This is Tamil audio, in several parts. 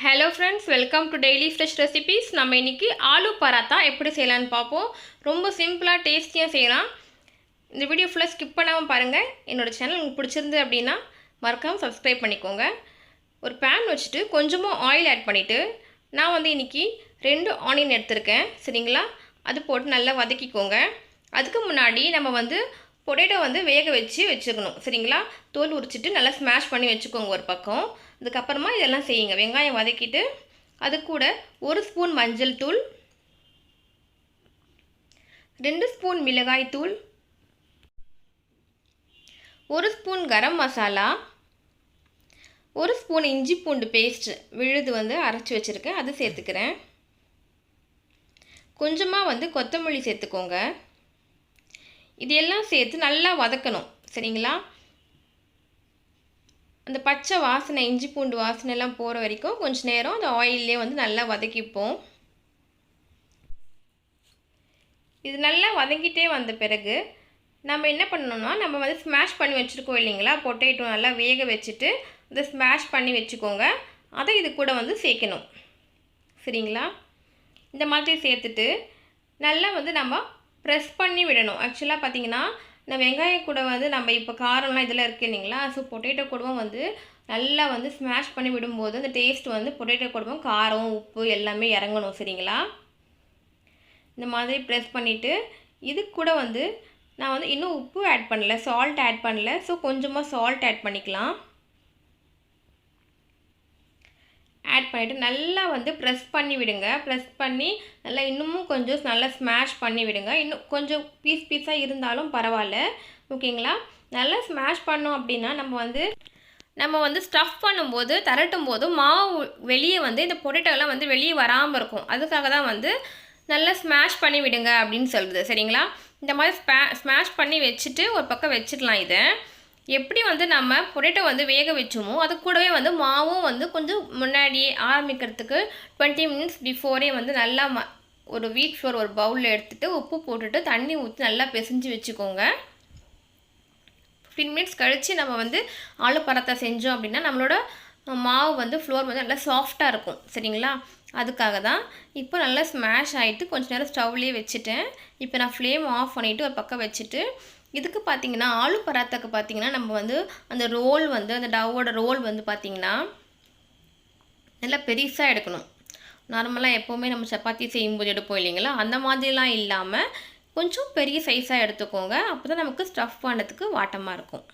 Hello friends, welcome to Daily Fresh Recipes. நம்ம இன்னைக்கு ஆலு பராத்தா எப்படி செய்யலாம்னு பார்ப்போம். ரொம்ப சிம்பிளா டேஸ்டியா செய்யலாம். இந்த வீடியோ ஃபுல்லா ஸ்கிப் பண்ணாம பாருங்க. என்னோட சேனல் உங்களுக்கு பிடிச்சிருந்து அப்படினா மறக்காம Subscribe பண்ணிக்கோங்க. ஒரு pan வச்சிட்டு கொஞ்சமா ஆயில் ஆட் பண்ணிட்டு நான் வந்து இன்னைக்கு 2 ஆனியன் எடுத்துர்க்கேன். சரிங்களா? அது போட்டு நல்லா வதக்கிக்கோங்க. அதுக்கு முன்னாடி நம்ம வந்து பொட்டேட்டோ வந்து வேக வச்சுக்கணும். சரிங்களா? தோல் உரிச்சிட்டு நல்லா ஸ்மாஷ் பண்ணி வச்சுக்கோங்க ஒரு பக்கம். அதுக்கு அப்புறமா இதெல்லாம் செய்யுங்க. வெங்காயம் வதக்கிட்டு அது கூட 1 ஸ்பூன் மஞ்சள் தூள், 2 ஸ்பூன் மிளகாய் தூள், 1 ஸ்பூன் கரம் மசாலா, 1 ஸ்பூன் இஞ்சி பூண்டு பேஸ்ட் விழுது வந்து அரைச்சு வச்சிருக்கேன். அது சேர்த்துக்கிறேன். கொஞ்சமா வந்து கொத்தமல்லி சேர்த்துக்கோங்க. இதெல்லாம் சேர்த்து நல்லா வதக்கணும். சரிங்களா? அந்த பச்சை வாசனை இஞ்சி பூண்டு வாசனை எல்லாம் போற வரைக்கும் கொஞ்ச நேரம் அந்த ஆயில்லே வந்து நல்லா வதக்கிப்போம். இது நல்லா வதங்கிட்டே வந்த பிறகு நம்ம என்ன பண்ணனும்னா நம்ம வந்து ஸ்மாஷ் பண்ணி வச்சிருக்கோம் இல்லீங்களா? பொட்டேட்டோ நல்லா வேக வச்சிட்டு இத ஸ்மாஷ் பண்ணி வெச்சுக்கோங்க. அத இது கூட வந்து சேர்க்கணும். சரிங்களா? இந்த மாதிரி சேர்த்துட்டு நல்லா வந்து நம்ம பிரஸ் பண்ணி விடணும். एक्चुअली பாத்தீங்கன்னா நான் வெங்காயம் கூட வந்து நம்ம இப்ப காரம்லாம் இதெல்லாம் இருக்கு இல்லீங்களா? சோ பொட்டேட்டோ கூடவும் வந்து நல்லா வந்து ஸ்மாஷ் பண்ணி விடும்போது அந்த டேஸ்ட் வந்து பொட்டேட்டோ கூடவும் காரம், உப்பு எல்லாமே இறங்கணும். சரிங்களா? இந்த மாதிரி பிரஸ் பண்ணிட்டு இது கூட வந்து நான் வந்து இன்னும் உப்பு ஆட் பண்ணல, salt ஆட் பண்ணல. சோ கொஞ்சமா salt ஆட் பண்ணிக்கலாம். ஆட் பண்ணிட்டு நல்லா வந்து பிரஸ் பண்ணி விடுங்க. பிரஸ் பண்ணி நல்லா இன்னும் கொஞ்சம் நல்லா ஸ்மாஷ் பண்ணி விடுங்க. இன்னும் கொஞ்சம் பீஸா இருந்தாலும் பரவாயில்லை. ஓகேங்களா? நல்லா ஸ்மாஷ் பண்ணோம் அப்படினா நம்ம வந்து ஸ்டஃப் பண்ணும்போது தரட்டும்போது மாவு வெளியே வந்து இந்த பொட்டேட்டோ எல்லாம் வந்து வெளியே வராம இருக்கும். அதுக்காக தான் வந்து நல்லா ஸ்மாஷ் பண்ணி விடுங்க அப்படினு சொல்றது. சரிங்களா? இந்த மாதிரி ஸ்மாஷ் பண்ணி வெச்சிட்டு ஒரு பக்கம் வெச்சிடலாம் இத. எப்படி வந்து நம்ம பொட்டேட்டோ வந்து வேக வெச்சோமோ அது கூடவே வந்து மாவும் வந்து கொஞ்சம் முன்னாடியே ஆரம்பிக்கிறதுக்கு 20 மினிட்ஸ் பிஃபோரே வந்து நல்லா ஒரு வீட் ஃப்ளோர் ஒரு பவுல்ல எடுத்துட்டு உப்பு போட்டுட்டு தண்ணி ஊத்தி நல்லா பிசைஞ்சு வெச்சுக்கோங்க. 15 மினிட்ஸ் கழிச்சு நம்ம வந்து ஆலு பராத்தா செஞ்சோம் அப்படினா நம்மளோட மாவு வந்து ஃப்ளோர் வந்து நல்லா சாஃப்ட்டா இருக்கும். சரிங்களா? அதுக்காக தான் இப்போ நல்லா ஸ்மாஷ் ஆயிட்டு கொஞ்ச நேரம் ஸ்டவ்லயே வெச்சிட்டேன். இப்போ நான் ஃப்ளேம் ஆஃப் பண்ணிட்டு ஒரு பக்கம் வெச்சிட்டு இதுக்கு பாத்தீங்கன்னா ஆலு பராத்தாக்கு பாத்தீங்கன்னா நம்ம வந்து அந்த ரோல் வந்து அந்த டவோட ரோல் வந்து பாத்தீங்கன்னா நல்லா பெருசா எடுக்கணும். நார்மலா எப்பவுமே நம்ம சப்பாத்தி செய்யும்போது எடுப்போம் இல்லீங்களா? அந்த மாதிரிலாம் இல்லாம கொஞ்சம் பெரிய சைஸா எடுத்துக்கோங்க. அப்பதான் நமக்கு ஸ்டஃப் பண்ணதுக்கு வாட்டமா இருக்கும்.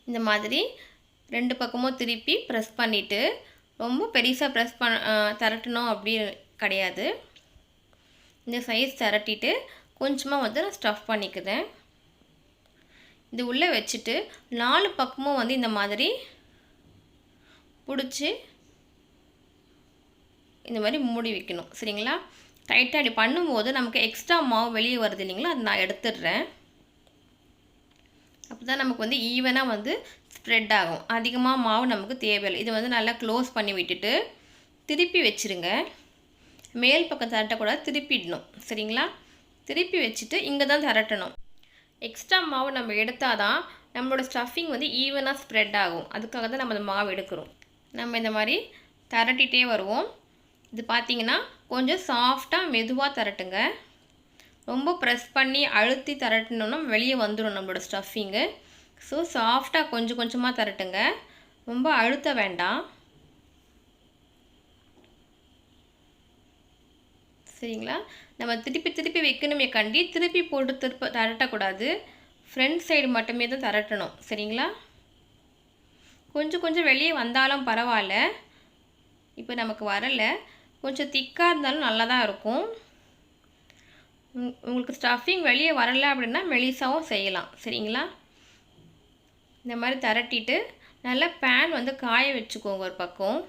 இந்த மாதிரி ரெண்டு பக்கமும் திருப்பி பிரஸ் பண்ணிட்டு ரொம்ப பெருசா பிரஸ் தரட்டணும் அப்படி கிடையாது. இந்த சைஸ் தரட்டிட்டு கொஞ்சமா வந்து நான் ஸ்டஃப் பண்ணிக்கிறேன். இது உள்ள வெச்சிட்டு நாலு பக்கமும் வந்து இந்த மாதிரி புடிச்சு இந்த மாதிரி மூடி வைக்கணும். சரிங்களா? டைட்டா இப்படி பண்ணும்போது நமக்கு எக்ஸ்ட்ரா மாவு வெளியே வருது இல்லீங்களா? அது நான் எடுத்துறேன். அப்பதான் நமக்கு வந்து ஈவனா வந்து ஸ்ப்ரெட் ஆகும். அதிகமா மாவு நமக்கு தேவையில்லை. இது வந்து நல்லா க்ளோஸ் பண்ணி விட்டுட்டு திருப்பி வெச்சிருங்க. மேல் பக்கம் தரட்டக்கூடாது, திருப்பிடணும். சரிங்களா? திருப்பி வெச்சிட்டு இங்க தான் தரட்டணும். எக்ஸ்ட்ரா மாவு நம்ம எடுத்தாதான் நம்மளோட ஸ்டஃபிங் வந்து ஈவனா ஸ்ப்ரெட் ஆகும். அதுக்காக தான் நம்ம அந்த மாவு எடுக்கிறோம். நம்ம இந்த மாதிரி தரட்டிட்டே வருவோம். இது பாத்தீங்கன்னா கொஞ்சம் சாஃப்ட்டா மெதுவா தரட்டுங்க. ரொம்ப பிரஸ் பண்ணி அழுத்தி தரட்டணும்னா வெளியே வந்துரும் நம்மளோட ஸ்டஃபிங். சோ சாஃப்ட்டா கொஞ்சம் கொஞ்சமா தரட்டுங்க. ரொம்ப அழுத்த வேண்டாம். சரிங்களா? நம்ம திருப்பி வைக்கணுமே கண்டி திருப்பி போட்டு தரட்டக்கூடாது. ஃப்ரண்ட் சைடு மட்டுமே தான் தரட்டணும். சரிங்களா? கொஞ்சம் வெளியே வந்தாலும் பரவாயில்ல. இப்போ நமக்கு வரல. கொஞ்சம் திக்கா இருந்தாலும் நல்லா தான் இருக்கும். உங்களுக்கு ஸ்டஃபிங் வெளியே வரல அப்படின்னா மெலிசாவும் செய்யலாம். சரிங்களா? இந்த மாதிரி தரட்டிட்டு நல்லா pan வந்து காய வச்சுக்கோங்க ஒரு பக்கம்.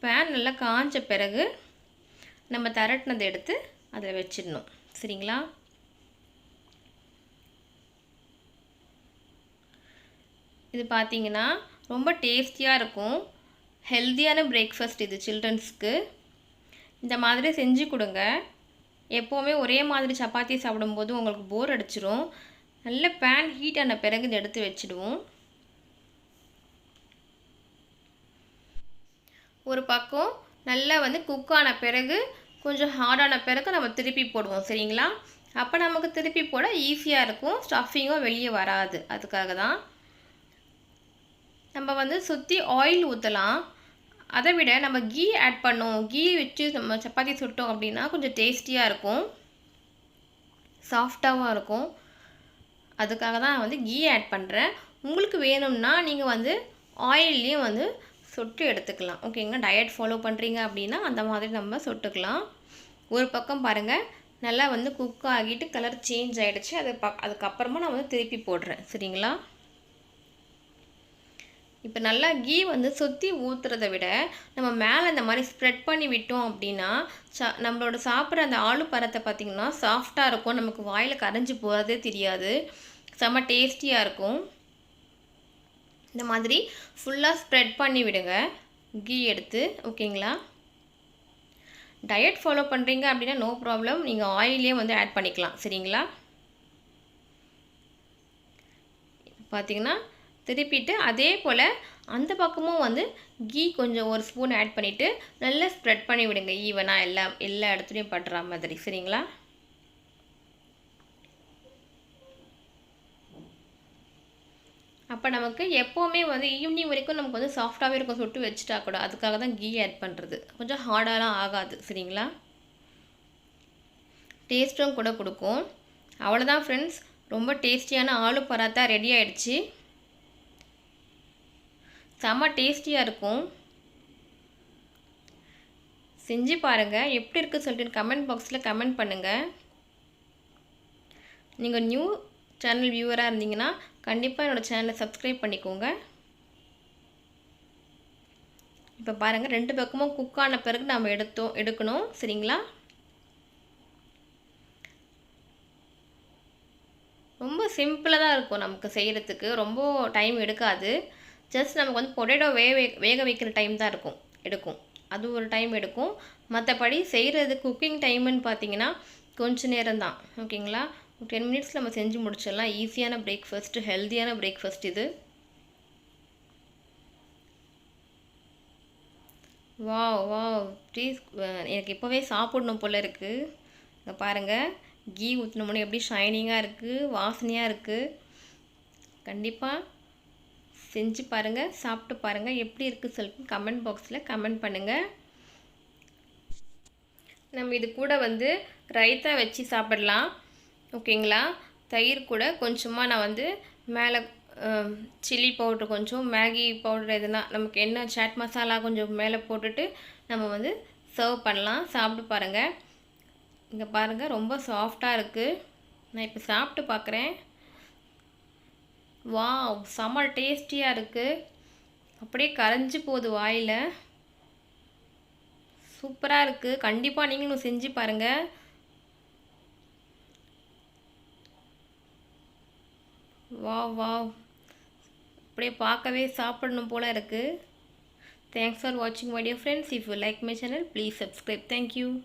pan நல்லா காஞ்ச பிறகு நம்ம தரட்டினதை எடுத்து அதில் வச்சிடணும். சரிங்களா? இது பாத்தீங்கன்னா ரொம்ப டேஸ்டியா இருக்கும். ஹெல்தியான பிரேக்ஃபாஸ்ட் இது சில்ட்ரன்ஸ்க்கு. இந்த மாதிரி செஞ்சு கொடுங்க. எப்பவுமே ஒரே மாதிரி சப்பாத்தி சாப்பிடும்போது உங்களுக்கு போர் அடிச்சிரும். நல்ல pan ஹீட் ஆன பிறகு இத எடுத்து வச்சிடுவோம். ஒரு பக்கம் நல்லா வந்து குக் ஆன பிறகு கொஞ்சம் ஹார்டான பிறகு நம்ம திருப்பி போடுவோம் சரிங்களா. அப்போ நமக்கு திருப்பி போட ஈஸியாக இருக்கும், ஸ்டஃபிங்கும் வெளியே வராது. அதுக்காக தான் நம்ம வந்து சுற்றி ஆயில் ஊற்றலாம். அதை விட நம்ம கீ ஆட் பண்ணோம், கீ வச்சு நம்ம சப்பாத்தி சுட்டோம் அப்படின்னா கொஞ்சம் டேஸ்டியாக இருக்கும், சாஃப்டாகவும் இருக்கும். அதுக்காக தான் நான் வந்து கீ ஆட் பண்ணுறேன். உங்களுக்கு வேணும்னா நீங்கள் வந்து ஆயில்லையும் வந்து சுட்டு எடுத்துக்கலாம் ஓகேங்களா. டயட் ஃபாலோ பண்ணுறீங்க அப்படின்னா அந்த மாதிரி நம்ம சுட்டுக்கலாம். ஒரு பக்கம் பாருங்கள் நல்லா வந்து குக் ஆகிட்டு கலர் சேஞ்ச் ஆகிடுச்சு. அதுக்கப்புறமா நான் வந்து திருப்பி போடுறேன் சரிங்களா. இப்போ நல்லா கீ வந்து சுற்றி ஊற்றுறத விட நம்ம மேலே இந்த மாதிரி ஸ்ப்ரெட் பண்ணி விட்டோம் அப்படின்னா நம்மளோட சாப்பிட்ற அந்த ஆலு பராத்தா பார்த்திங்கன்னா சாஃப்டாக இருக்கும், நமக்கு வாயில் கரைஞ்சி போகிறதே தெரியாது, செம்ம டேஸ்டியாக இருக்கும். இந்த மாதிரி ஃபுல்லாக ஸ்ப்ரெட் பண்ணி விடுங்க கீ எடுத்து ஓகேங்களா. டயட் ஃபாலோ பண்ணுறீங்க அப்படின்னா நோ ப்ராப்ளம், நீங்கள் ஆயிலே வந்து ஆட் பண்ணிக்கலாம் சரிங்களா. பார்த்திங்கன்னா திருப்பிட்டு அதே போல் அந்த பக்கமும் வந்து கீ கொஞ்சம் ஒரு ஸ்பூன் ஆட் பண்ணிவிட்டு நல்லா ஸ்ப்ரெட் பண்ணி விடுங்க ஈவனாக எல்லா இடத்துலையும் படுற மாதிரி சரிங்களா. அப்போ நமக்கு எப்போவுமே வந்து ஈவினிங் வரைக்கும் நமக்கு வந்து சாஃப்டாகவே இருக்கும் சுட்டு வச்சுட்டா கூட. அதுக்காக தான் கீ ஆட் பண்ணுறது, கொஞ்சம் ஹார்டாலாம் ஆகாது சரிங்களா, டேஸ்ட்டும் கூட கொடுக்கும். அவ்வளோதான் ஃப்ரெண்ட்ஸ், ரொம்ப டேஸ்டியான ஆலு பராத்தா ரெடி ஆகிடுச்சு, செம்ம டேஸ்டியாக இருக்கும். செஞ்சு பாருங்கள், எப்படி இருக்குது சொல்லிட்டு கமெண்ட் பாக்ஸில் கமெண்ட் பண்ணுங்கள். நீங்கள் நியூ சேனல் வியூவராக இருந்தீங்கன்னா கண்டிப்பாக என்னோடய சேனலை சப்ஸ்கிரைப் பண்ணிக்கோங்க. இப்போ பாருங்கள் 2 பக்கமும் குக் ஆன பிறகு நம்ம எடுக்கணும் சரிங்களா. ரொம்ப சிம்பிளாக தான் இருக்கும் நமக்கு செய்கிறதுக்கு, ரொம்ப டைம் எடுக்காது. ஜஸ்ட் நமக்கு வந்து பொட்டேட்டோ வேக வைக்கிற டைம் தான் எடுக்கும், அது ஒரு டைம் எடுக்கும். மற்றபடி செய்கிறது குக்கிங் டைமுன்னு பார்த்தீங்கன்னா கொஞ்சம் நேரம் தான் ஓகேங்களா. 10 மினிட்ஸில் நம்ம செஞ்சு முடிச்சிடலாம். ஈஸியான பிரேக்ஃபாஸ்ட்டு, ஹெல்த்தியான பிரேக்ஃபாஸ்ட் இது. வாவ் ப்ளீஸ், எனக்கு இப்போவே சாப்பிடணும் போல் இருக்குது. இங்கே பாருங்கள் கீ ஊற்றினோம்னே எப்படி ஷைனிங்காக இருக்குது, வாசனையாக இருக்குது. கண்டிப்பாக செஞ்சு பாருங்கள், சாப்பிட்டு பாருங்கள், எப்படி இருக்குது சொல்லிட்டு கமெண்ட் பாக்ஸில் கமெண்ட் பண்ணுங்கள். நம்ம இது கூட வந்து ரைத்தா வச்சு சாப்பிடலாம் ஓகேங்களா. தயிர் கூட கொஞ்சமாக நான் வந்து மேலே சில்லி பவுட்ரு, கொஞ்சம் மேகி பவுடர், எதுனா நமக்கு என்ன சாட் மசாலா கொஞ்சம் மேலே போட்டுட்டு நம்ம வந்து சர்வ் பண்ணலாம். சாப்பிட்டு பாருங்கள். இங்கே பாருங்கள் ரொம்ப சாஃப்டாக இருக்குது. நான் இப்போ சாப்பிட்டு பார்க்குறேன். வாவ், செம்ம டேஸ்டியாக இருக்குது, அப்படியே கரைஞ்சி போகுது வாயில், சூப்பராக இருக்குது. கண்டிப்பாக நீங்களும் செஞ்சு பாருங்கள். வாவ், அப்படியே பார்க்கவே சாப்பிடணும் போல் இருக்குது. தேங்க்ஸ் ஃபார் வாட்சிங் my dear friends. If you like my channel please subscribe. Thank you.